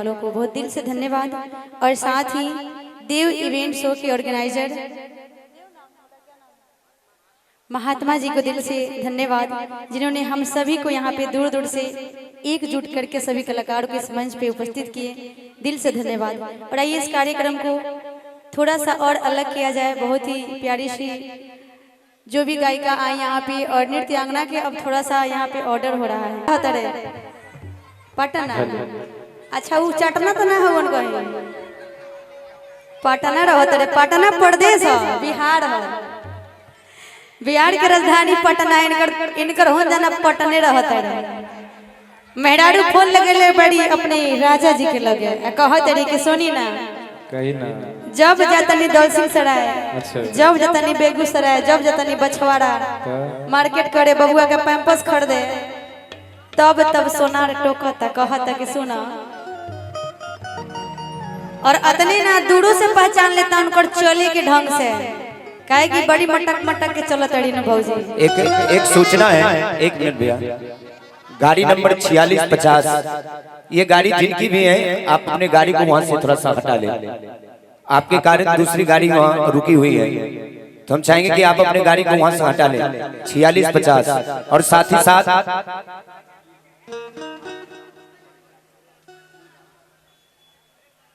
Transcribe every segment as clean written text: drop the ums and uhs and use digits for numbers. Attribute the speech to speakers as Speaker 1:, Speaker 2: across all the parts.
Speaker 1: वालों को बहुत दिल से धन्यवाद। और साथ ही देव इवेंट शो के ऑर्गेनाइजर महात्मा जी को दिल से धन्यवाद, जिन्होंने हम सभी को यहाँ पे दूर दूर से एकजुट करके सभी कलाकारों को इस मंच पे उपस्थित किए। दिल से धन्यवाद। और आइए इस कार्यक्रम को थोड़ा सा और अलग किया जाए। बहुत ही प्यारी सी जो भी गायिका आई यहाँ पे और नृत्यांगना के अब थोड़ा सा यहाँ पे ऑर्डर हो रहा है। पटना, अच्छा वो चटना तो ना हो पटना रहता रे, पटना प्रदेश है, बिहार है, बिहार के राजधानी पटना। इनकर हो जाना पटने रहता है। मेहरारू फोन लगे बड़ी अपने राजा जी के लगे कहत रही कि सोनी ना
Speaker 2: कहीं ना
Speaker 1: जब जातनी दलसिंह सराय, जब जातनी बेगूसराय, जब जातनी बछवाड़ा मार्केट करे बबुआ का पैंपस खरीदे, तब सोनार टोकता कहता कि सुना। और अतने ना दूरों से पहचान लेता उनकर चले के ढंग से, काहे कि बड़ी मटक मटक के चलत अड़ी न भौजी।
Speaker 3: एक सूचना है, एक मिनट भैया, गाड़ी नंबर 4650, ये गाड़ी जिनकी भी है आप अपने गाड़ी को वहां से थोड़ा सा हटा ले। आपके कारण दूसरी गाड़ी वहां रुकी हुई है, तो हम चाहेंगे कि आप अपने गाड़ी को वहां से हटा ले 4650। और साथ ही साथ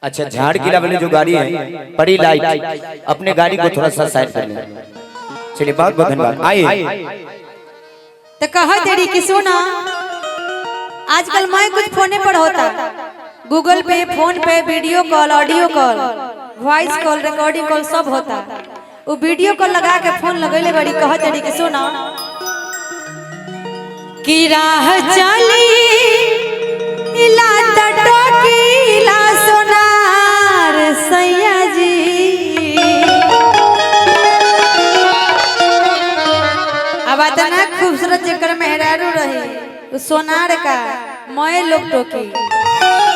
Speaker 3: अच्छा झाड़ किला वाली जो गाड़ी है बड़ी लाइट, अपने गाड़ी को थोड़ा सा साइड कर लें। चलिए बहुत बहुत धन्यवाद। आइए
Speaker 1: तो कहा तेरी कि सुना, आजकल मैं कुछ फोने पर होता, गूगल पे, फोन पे, video call, audio call, voice call, recording call सब होता। वो वीडियो कॉल लगा के फोन लगैले बड़ी कहा तेरी कि सुना कि राह चली ला टटोकी ला सोनार सैया जी। अब इतना खूबसूरत जेकर मेहरारू रही सोनार का मैं लोग टोकी,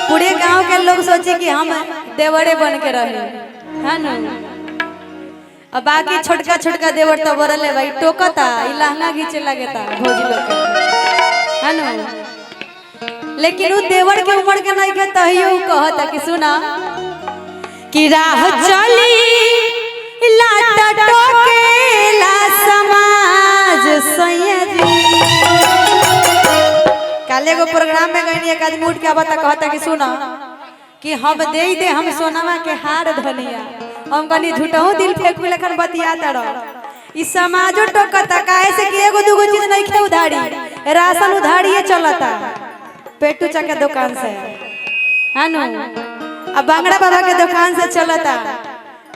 Speaker 1: पूरे गांव के लोग सोचे कि हम देवरे बन के रहे है ना। अब बाकी छोटका छोटका देवर तो बरले भाई टोकता, लहंगा घींचे लगता भौजी लोग के है ना। लेकिन वो देवर के उम्र के नहीं के तहियो कहता कि सुना कि राह चली लाटा टोके ला समाज सैया जी। काले को प्रोग्राम में गई एक आदमी उठ के आवता कहता कि सुना कि हम दे हम सोनामा के हार धनिया, हम कनी झूठो दिल फेंकू लेखन बतियाता रह। ई समाजो टोकता काहे से कि एगो दूगो चीज नहीं खे उधारी, राशन उधारी चलता पेटू चा के दुकान से है नु। अब बांगड़ा बाबा के दुकान से चलता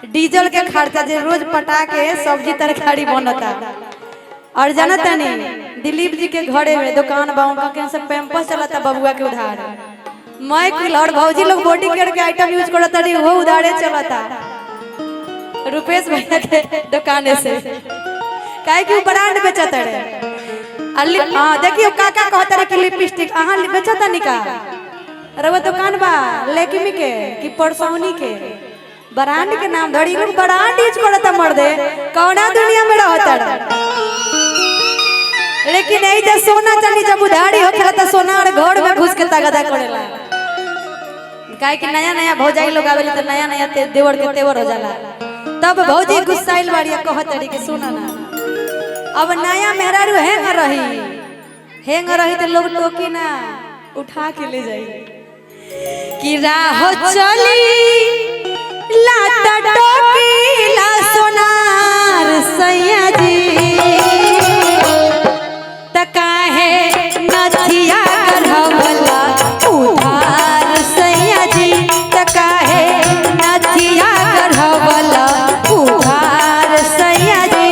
Speaker 1: डीजल के खर्चा जे रोज पटा के सब्जी तरकारी बनता। और जानता नहीं दिलीप जी के घरे में दुकान बाउंका के से पैंपस चलता बबुआ के उधार। मैं कुल और भौजी लोग बॉडी केयर के आइटम यूज करता रही, वो उधारे चलता रुपेश भैया के दुकान से, काहे कि ब्रांड बेचता रहे। हाँ देखियो काका कहता रहे कि लिपस्टिक अहाँ बेचता निका, अरे वो दुकान बा लेकिमी के कि परसौनी के ब्रांड के नाम धड़ी लोग ब्रांड यूज करता मर्दे कौना दुनिया में रहता। लेकिन यही जब सोना चांदी जब उधारी हो खेला तो सोना और घर में घुस के तगदा करेला, काहे कि नया नया भौजाई लोग आवेली तो नया नया देवर के तेवर हो जाला। तब भौजी गुस्साइल बाड़िया कहत रही कि सुना ना, अब नया मेहरारू हेंग रही तो लोग टोकी ना उठा के ले जाई कि राह चली लाटा टोकी ला सोनार सैया जी। तकाहे नथिया गढ़वला उधार सैया जी, तकाहे नथिया गढ़वला उधार सैया जी।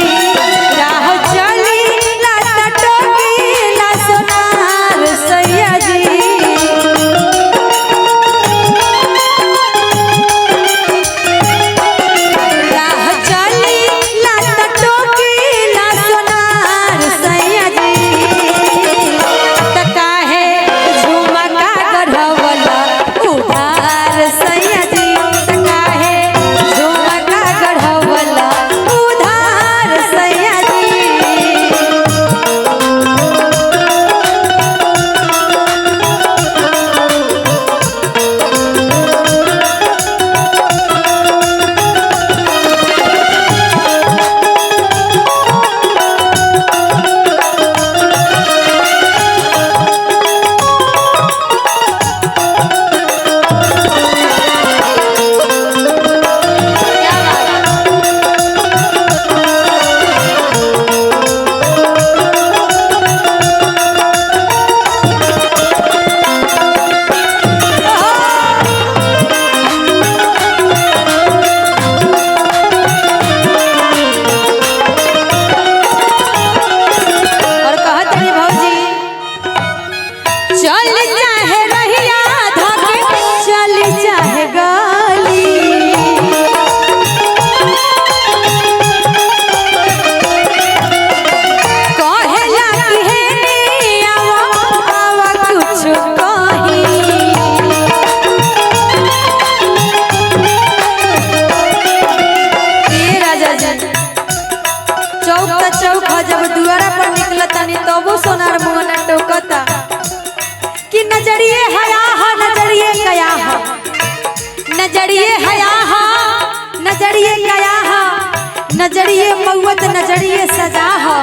Speaker 1: नजरिए मौत नजरिए सजा हो,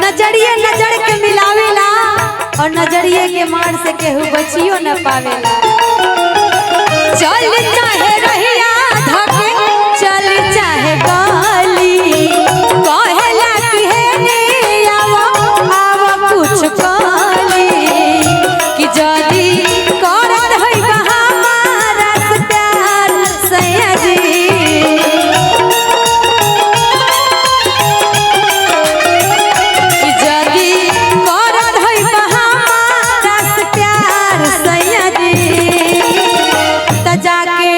Speaker 1: नजरिए नजर के मिलावेला और नजरिए के मार से केहू बचियो न पावेला। चल चाहे रहिया धके चल चाहे गाली, कहेला कि हे ने आवा आवा कुछ काली, कि जदी करत है हमारा से प्यार सैया जी, कि जदी करत है हमारा से प्यार सैया जी, त जाके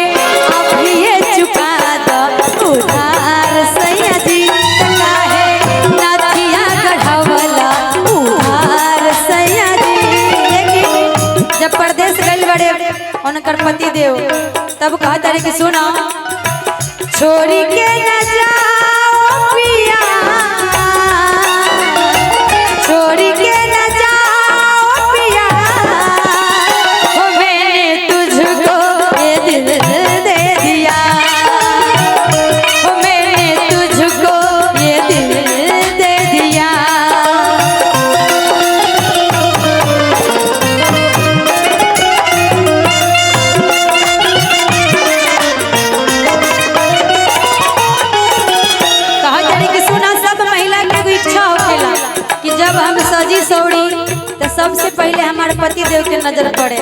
Speaker 1: अभी चुका दो उधार सैया जी, काहे नथिया गढ़वला उधार सैया जी। जब परदेश गइल बड़े उनकर पति देव तब कहत रहे कि सुनो छोड़ी के न जाओ पिया, छोड़ी के न जाओ पिया, ओ मैंने तुझको ये दिल दे दिया, ओ मैंने तुझको ये दिल दे दिया। कहा जाने कि सुना सब महिला के एगो इच्छा होखेला कि जब हम सजी सौड़ी तो सबसे पहले हमारे पति देव के नजर पड़े,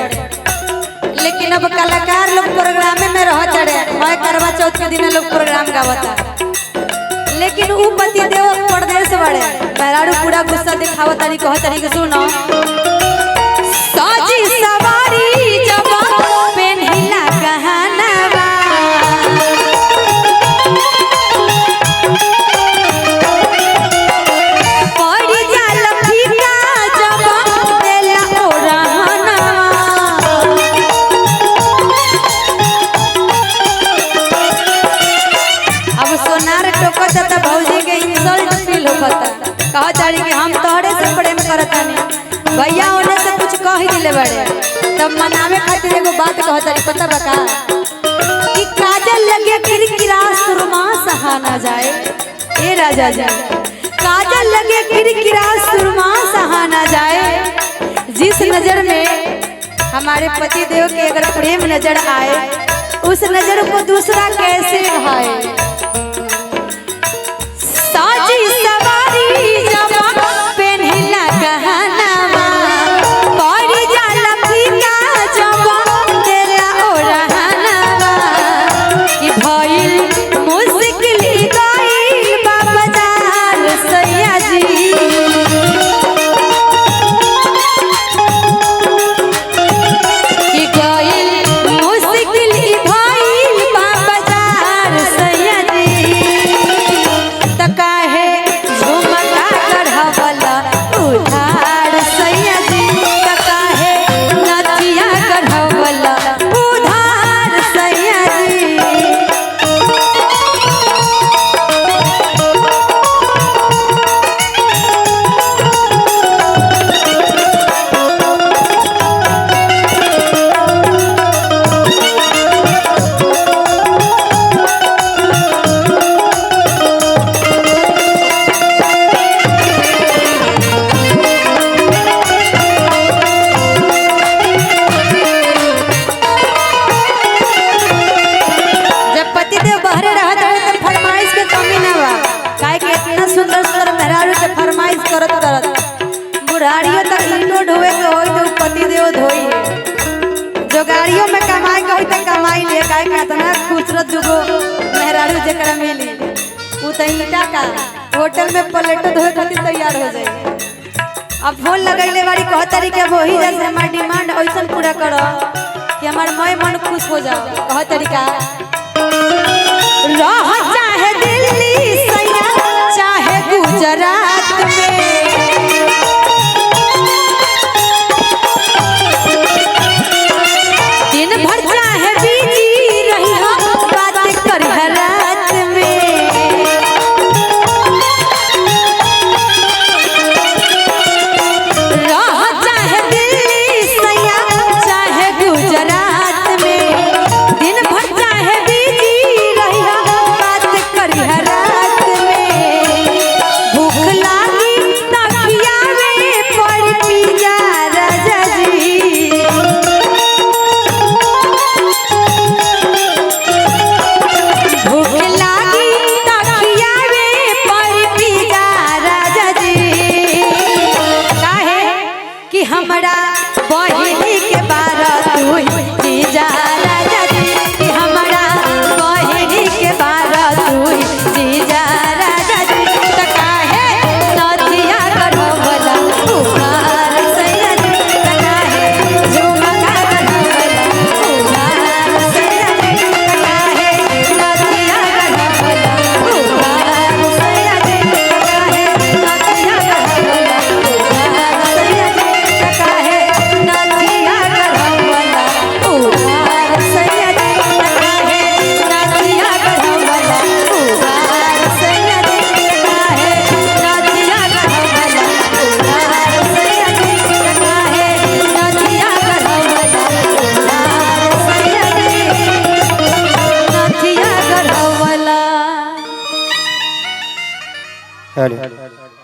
Speaker 1: लेकिन अब कलाकार लोग प्रोग्राम में रहत रहे, मैं करवा चौथ के दिन लोग प्रोग्राम गावता, लेकिन ऊ पति देव परदेश बड़े मेहरारू पूरा गुस्सा दिखावत तारी कहत तारी कि सुनो सजी सवारी जब पेन्हिला गहनवा, पड़ी जाल फीका जब देला ओढ़नवा, अब सोनार टोकत त भौजी के इंसल्ट फील होता, कहा तारी कि हम तोहरे से प्रेम करतानी, भैया ओने से कुछ कह ही दिले बड़े, तब मनावे खातिर एगो बात कहत तारी पता बका कि काजल लगे किरकिरा सुरमा सहा ना जाए, ए राजा जी काजल लगे किरकिरा सुरमा सहा ना जाए, जिस नजर में हमारे पति देव के अगर प्रेम नजर आए उस नजर को दूसरा कैसे भाए। साजी सवारी जब पेन्हिला गहनवा, पड़ी जाल फीका जब देला ओढ़नवा, कि भइल मुश्किल गइल बा बाजार सैया जी, कि गइल मुश्किल भइल बा बाजार सैया जी, त काहे झुमका गढ़वला उधार सैया जी, त काहे नथिया गढ़वला उधार सैया जी। जब पति देव बहरे रहत रहे तो फरमाइश के कमी ना बा, काहे कि इतना सुंदर सुंदर मेहरारू के फरमाइश करत करत बुढ़ारियों तक ईंटो ढोवे के होई तो पति देव धोई, जो गाड़ियों में कमाई के होई तो कमाई ले, काहे कि इतना खूबसूरत दुगो मेहरारू जेकरा मिली उ त ईंटा का होटल में प्लेटो धोए खातिर तैयार हो जाई। अब फोन लगैले बारी कहत तारी कि वही जैसे हमार डिमांड ऐसन पूरा करो कि हमार मन खुश हो जाओ। कहत तारी का रह चाहे दिल्ली